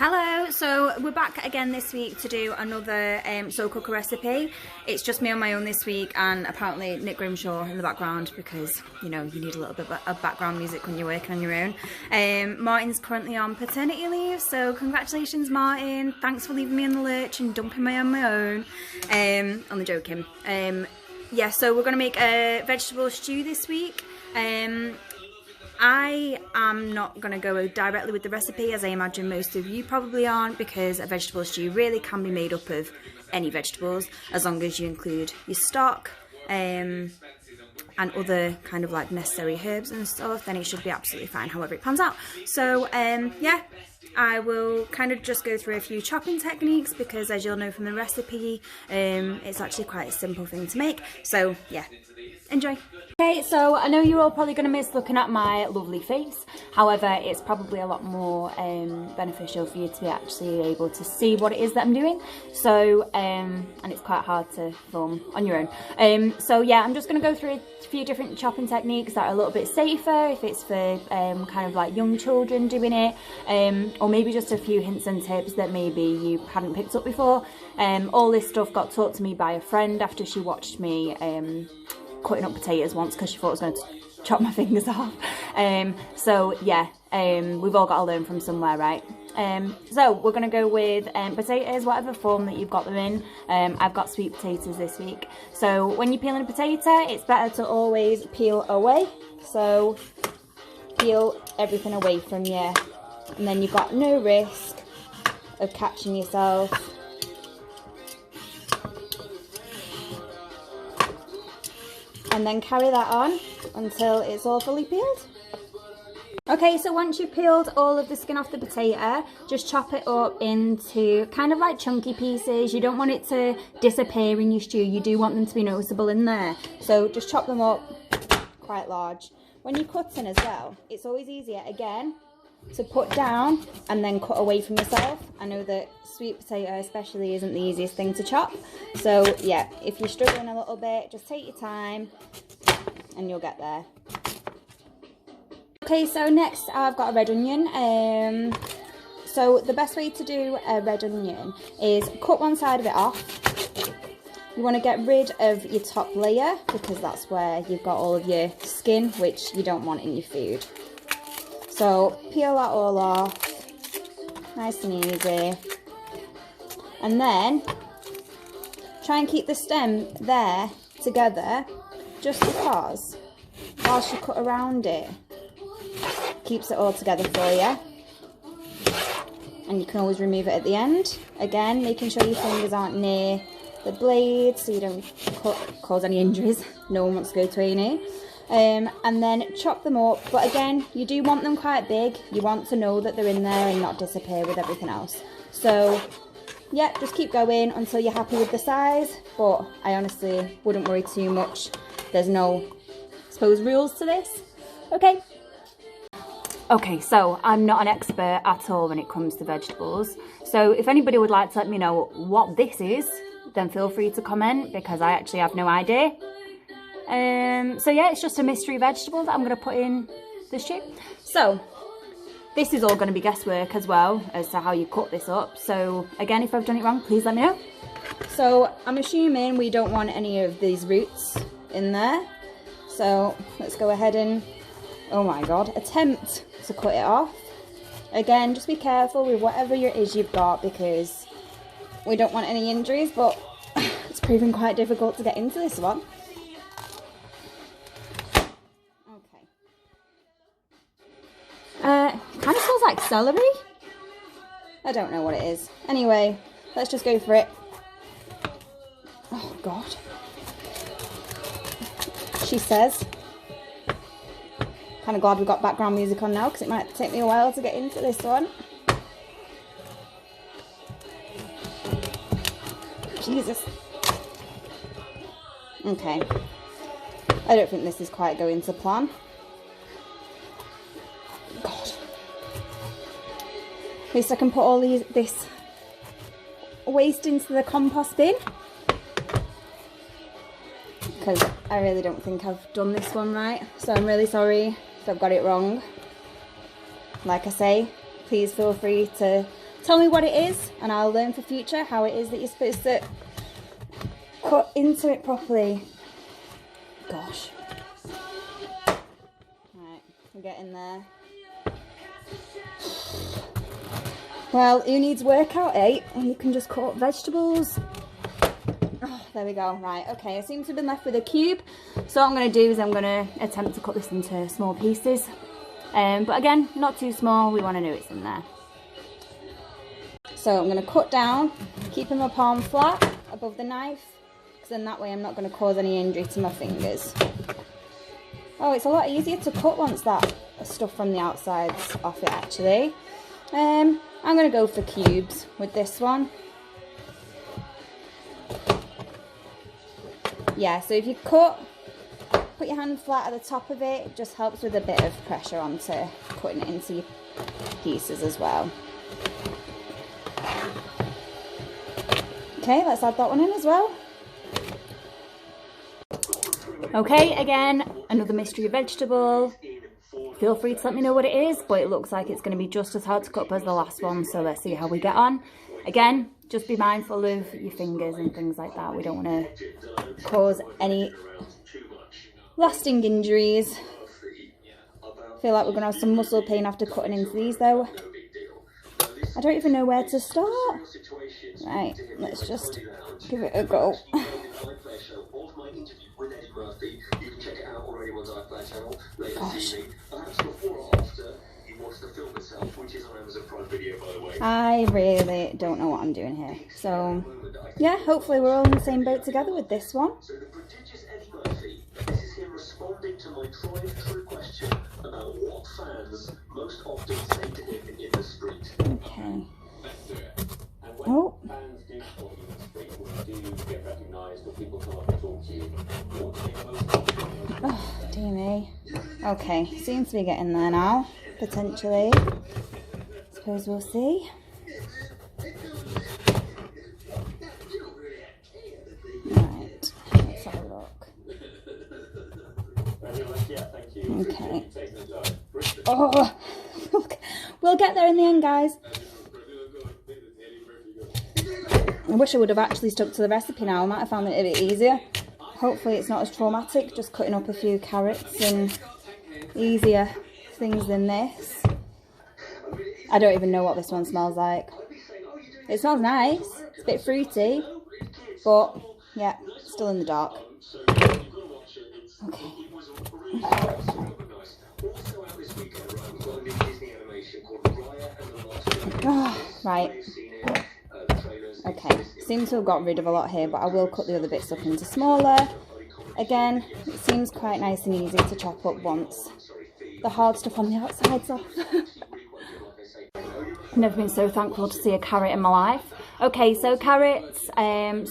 Hello, so we're back again this week to do another soul cooker recipe. It's just me on my own this week and apparently Nick Grimshaw in the background because, you know, you need a little bit of background music when you're working on your own. Martin's currently on paternity leave, so congratulations Martin. Thanks for leaving me in the lurch and dumping me on my own. Only joking. Yeah, so we're going to make a vegetable stew this week. I am not going to go directly with the recipe, as I imagine most of you probably aren't, because a vegetable stew really can be made up of any vegetables, as long as you include your stock and other kind of like necessary herbs and stuff, then it should be absolutely fine however it pans out. So yeah, I will kind of just go through a few chopping techniques because, as you'll know from the recipe, it's actually quite a simple thing to make. So yeah, enjoy. Okay, so I know you're all probably going to miss looking at my lovely face. However, it's probably a lot more beneficial for you to be actually able to see what it is that I'm doing. So, and it's quite hard to film on your own. So yeah, I'm just going to go through a few different chopping techniques that are a little bit safer if it's for kind of like young children doing it, or maybe just a few hints and tips that maybe you hadn't picked up before. All this stuff got taught to me by a friend after she watched me cutting up potatoes once because she thought I was going to chop my fingers off. So yeah, we've all got to learn from somewhere, right? So we're going to go with potatoes, whatever form that you've got them in. I've got sweet potatoes this week. So when you're peeling a potato, it's better to always peel away. So peel everything away from you, and then you've got no risk of catching yourself. And then carry that on until it's all fully peeled. Okay, so once you've peeled all of the skin off the potato, just chop it up into kind of like chunky pieces. You don't want it to disappear in your stew. You do want them to be noticeable in there. So just chop them up quite large. When you're cutting as well, it's always easier, again, to put down and then cut away from yourself. I know that sweet potato especially isn't the easiest thing to chop, so yeah, if you're struggling a little bit, just take your time and you'll get there. Okay, so next I've got a red onion. So the best way to do a red onion is cut one side of it off. You want to get rid of your top layer because that's where you've got all of your skin, which you don't want in your food. So peel that all off, nice and easy. And then try and keep the stem there together, just because whilst you cut around it, keeps it all together for you. And you can always remove it at the end. Again, making sure your fingers aren't near the blade so you don't cause any injuries. No one wants to go to A&E. And then chop them up, but again, you do want them quite big. You want to know that they're in there and not disappear with everything else. So yeah, just keep going until you're happy with the size, but I honestly wouldn't worry too much. There's no, I suppose, rules to this. Okay, so I'm not an expert at all when it comes to vegetables, so if anybody would like to let me know what this is, then feel free to comment, because I actually have no idea. So yeah, it's just a mystery vegetable that I'm going to put in the stew. So this is all going to be guesswork as well as to how you cut this up. So again, if I've done it wrong, please let me know. So I'm assuming we don't want any of these roots in there. So let's go ahead and, oh my God, attempt to cut it off. Again, just be careful with whatever it is you've got because we don't want any injuries, but it's proving quite difficult to get into this one. Kind of smells like celery. I don't know what it is. Anyway, let's just go for it. Oh God. She says. Kind of glad we've got background music on now because it might take me a while to get into this one. Jesus. Okay. I don't think this is quite going to plan. God. At least I can put all this waste into the compost bin. Because I really don't think I've done this one right. So I'm really sorry if I've got it wrong. Like I say, please feel free to tell me what it is and I'll learn for future how it is that you're supposed to cut into it properly. Gosh. Right, we're getting there. Well, who needs workout, eh? When you can just cut up vegetables. Oh, there we go. Right, okay, I seem to have been left with a cube. So what I'm going to do is I'm going to attempt to cut this into small pieces. But again, not too small. We want to know it's in there. So I'm going to cut down, keeping my palm flat above the knife. Because then that way I'm not going to cause any injury to my fingers. Oh, it's a lot easier to cut once that stuff from the outside's off it, actually. I'm going to go for cubes with this one. Yeah, so if you put your hand flat at the top of it, it just helps with a bit of pressure onto cutting it into your pieces as well. Okay, let's add that one in as well. Okay, again, another mystery vegetable. Feel free to let me know what it is, but it looks like it's going to be just as hard to cut up as the last one, so let's see how we get on. Again, just be mindful of your fingers and things like that. We don't want to cause any lasting injuries. I feel like we're going to have some muscle pain after cutting into these though. I don't even know where to start. Right, let's just give it a go. Gosh. I really don't know what I'm doing here. So, yeah, hopefully we're all in the same boat together with this one. This is him responding to my tried true question about what fans most often say to him in the street. Okay. Oh. Oh, dear me. Okay, seems to be getting there now, potentially. Suppose we'll see. Right, let's have a look. Okay. Oh, we'll get there in the end, guys. I wish I would have actually stuck to the recipe now. I might have found it a bit easier. Hopefully it's not as traumatic, just cutting up a few carrots and easier things than this. I don't even know what this one smells like. It smells nice. It's a bit fruity, but yeah, still in the dark. Okay. Oh, right. Okay, seems to have got rid of a lot here, but I will cut the other bits up into smaller. Again, it seems quite nice and easy to chop up once the hard stuff on the outside's off. I've never been so thankful to see a carrot in my life. Okay, so carrots,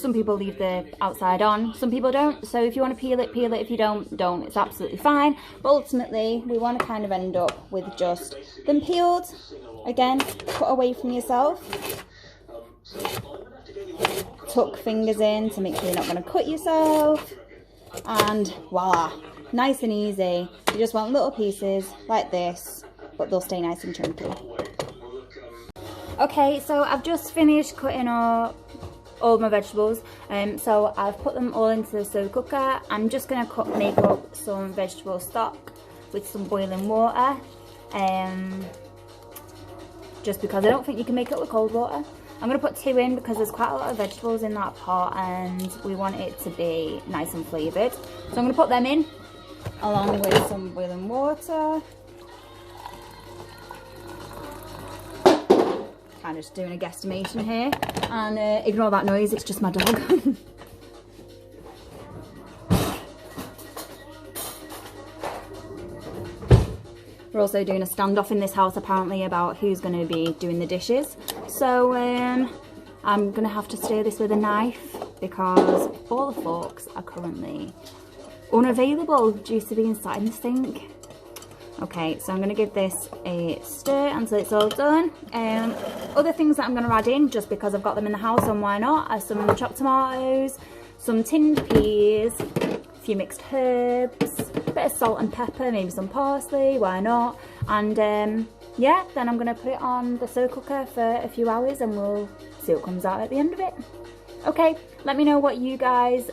some people leave the outside on, some people don't. So if you want to peel it, peel it. If you don't, don't. It's absolutely fine. But ultimately, we want to kind of end up with just them peeled. Again, cut away from yourself. Tuck fingers in to make sure you're not going to cut yourself. And voila, nice and easy. You just want little pieces like this, but they'll stay nice and chunky. Okay, so I've just finished cutting all my vegetables. So I've put them all into the slow cooker. I'm just going to make up some vegetable stock with some boiling water. Just because I don't think you can make it with cold water. I'm going to put 2 in because there's quite a lot of vegetables in that pot and we want it to be nice and flavoured. So I'm going to put them in along with some boiling water. Kind of just doing a guesstimation here. And ignore that noise, it's just my dog. We're also doing a standoff in this house apparently about who's going to be doing the dishes. So I'm going to have to stir this with a knife because all the forks are currently unavailable due to being sat in the sink. Okay, so I'm going to give this a stir until it's all done. Other things that I'm going to add in, just because I've got them in the house and why not, are some chopped tomatoes, some tinned peas, a few mixed herbs, a bit of salt and pepper, maybe some parsley, why not, and yeah, then I'm going to put it on the slow cooker for a few hours and we'll see what comes out at the end of it. Okay, let me know what you guys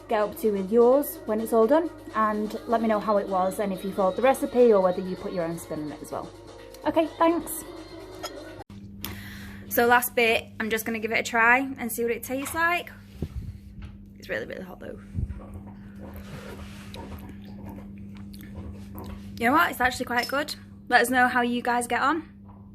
get up to with yours when it's all done, and let me know how it was and if you followed the recipe or whether you put your own spin on it as well. Okay, thanks. So last bit, I'm just going to give it a try and see what it tastes like. It's really, really hot though. You know what? It's actually quite good. Let us know how you guys get on.